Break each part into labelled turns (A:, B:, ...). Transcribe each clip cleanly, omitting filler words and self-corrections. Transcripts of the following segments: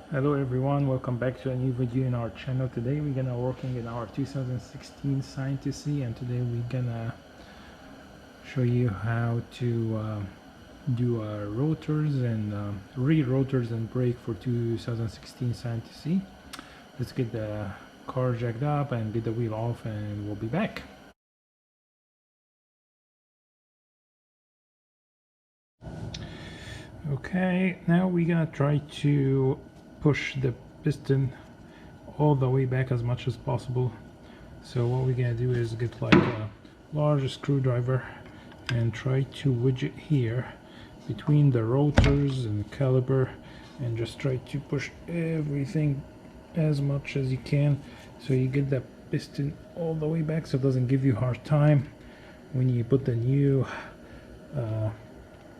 A: Hello everyone, welcome back to a new video in our channel. Today we're gonna working in our 2016 Scion TC, and today we're gonna show you how to do rotors and re-rotors and brake for 2016 Scion TC. Let's get the car jacked up and get the wheel off, and we'll be back. Okay, now we're gonna try to push the piston all the way back as much as possible. So what we're gonna do is get like a large screwdriver and try to wedge it here between the rotors and the caliper, and just try to push everything as much as you can so you get the piston all the way back, so it doesn't give you a hard time when you put the new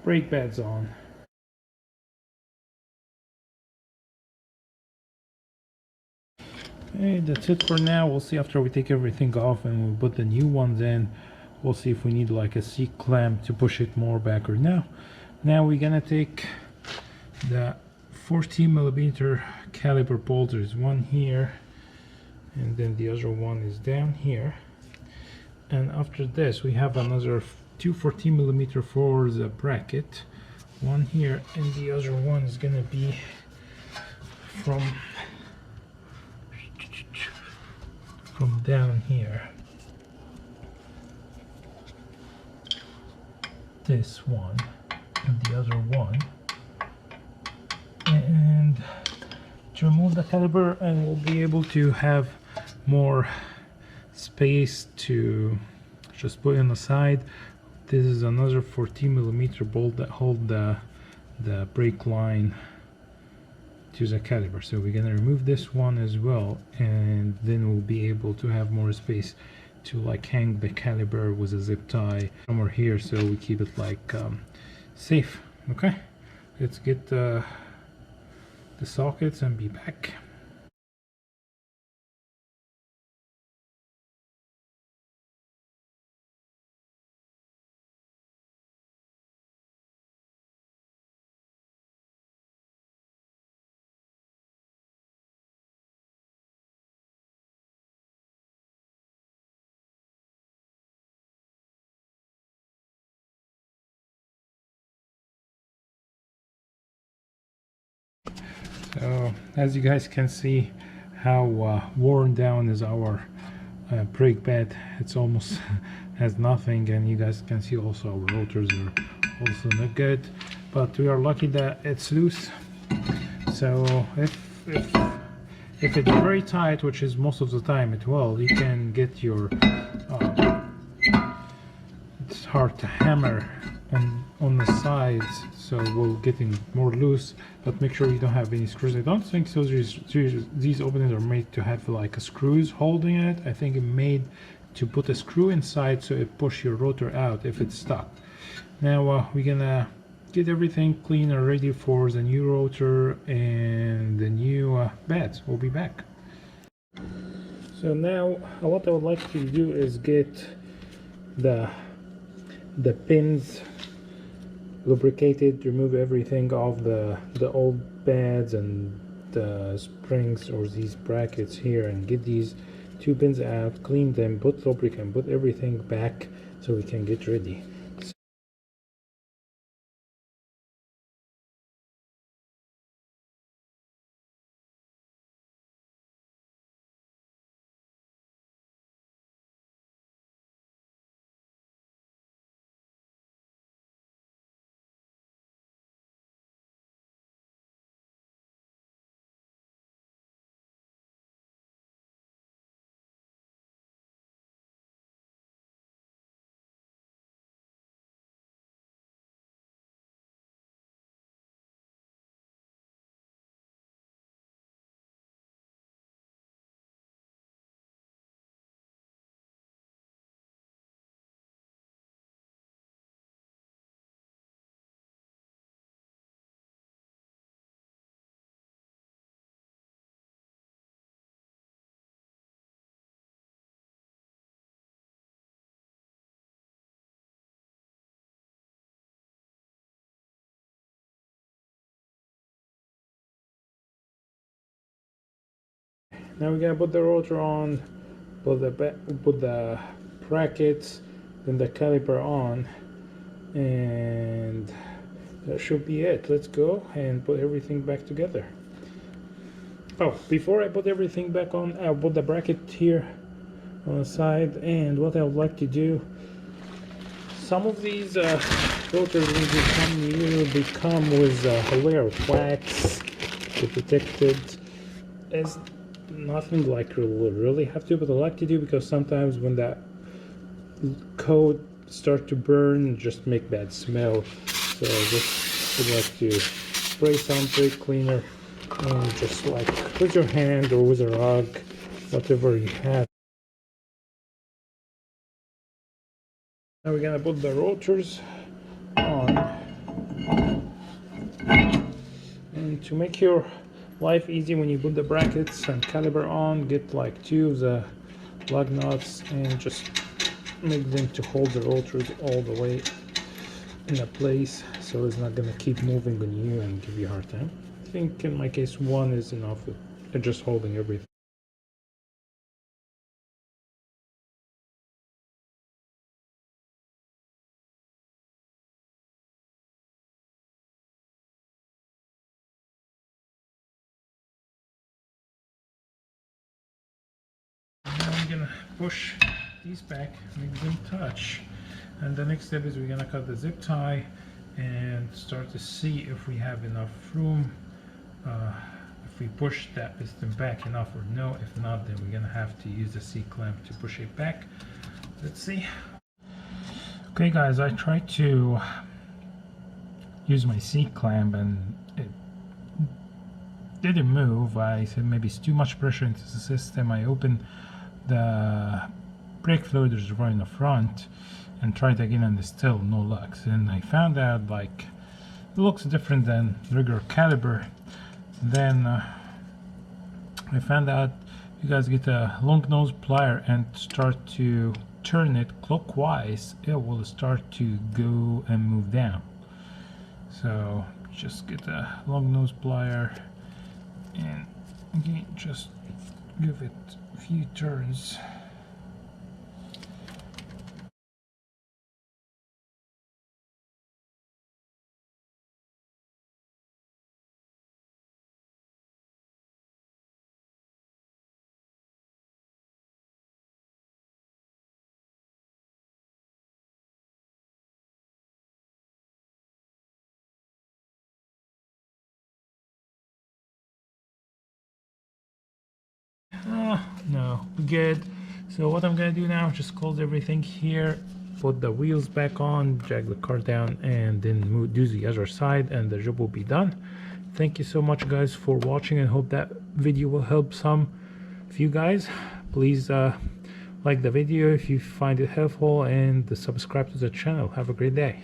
A: brake pads on. Okay, that's it for now. We'll see after we take everything off and we'll put the new ones in. We'll see if we need like a C-clamp to push it more back or now. Now we're gonna take the 14mm caliper bolt. There's one here and then the other one is down here. And after this we have another two 14mm for the bracket. One here and the other one is gonna be from down here. This one and the other one, and to remove the caliper, and we'll be able to have more space to just put on the side. This is another 14mm bolt that hold the brake line to the caliper, so we're gonna remove this one as well, and then we'll be able to have more space to like hang the caliper with a zip tie somewhere here, so we keep it like safe. Okay, let's get the sockets and be back. So as you guys can see how worn down is our brake pad. It's almost has nothing, and you guys can see also our rotors are also not good, but we are lucky that it's loose. So if it's very tight, which is most of the time it will, you can get your it's hard to hammer on the sides, so we'll getting more loose, but make sure you don't have any screws. I don't think so these openings are made to have like a screws holding it. I think it made to put a screw inside so it push your rotor out if it's stuck. Now we're gonna get everything clean and ready for the new rotor and the new pads. We'll be back. So now what I would like to do is get the pins lubricated, remove everything off the old pads and the springs or these brackets here, and get these two pins out, clean them, put lubricant, put everything back so we can get ready. Now we're gonna put the rotor on, put the brackets, then the caliper on, and that should be it. Let's go and put everything back together. Oh, before I put everything back on, I'll put the bracket here on the side. And what I would like to do, some of these rotors, when they come new, they come with a layer of wax to protect it. It's nothing like you really have to, but I like to do because sometimes when that coat start to burn, just make bad smell. So I just would like to spray some brake cleaner and just like with your hand or with a rug, whatever you have. Now we're gonna put the rotors on, and to make your life easy when you put the brackets and caliper on, get like 2 of the lug nuts and just make them to hold the rotors all the way in a place, so it's not gonna keep moving on you and give you a hard time. I think in my case 1 is enough with just holding everything. Now I'm gonna push these back, make them touch, and the next step is we're gonna cut the zip tie and start to see if we have enough room, if we push that piston back enough or no. If not, then we're gonna have to use the C-clamp to push it back. Let's see. Okay guys, I tried to use my C-clamp and it didn't move. I said maybe it's too much pressure into the system. I opened the brake fluid reservoir in the front and tried again, and still no luck. And I found out like it looks different than regular caliper. Then I found out you guys get a long nose plier and start to turn it clockwise, it will start to go and move down. So just get a long nose plier and again just give it a few turns. No, good. So what I'm gonna do now is just close everything here, put the wheels back on, drag the car down, and then do the other side, and the job will be done. Thank you so much guys for watching, and hope that video will help some of you guys. Please like the video if you find it helpful, and subscribe to the channel. Have a great day.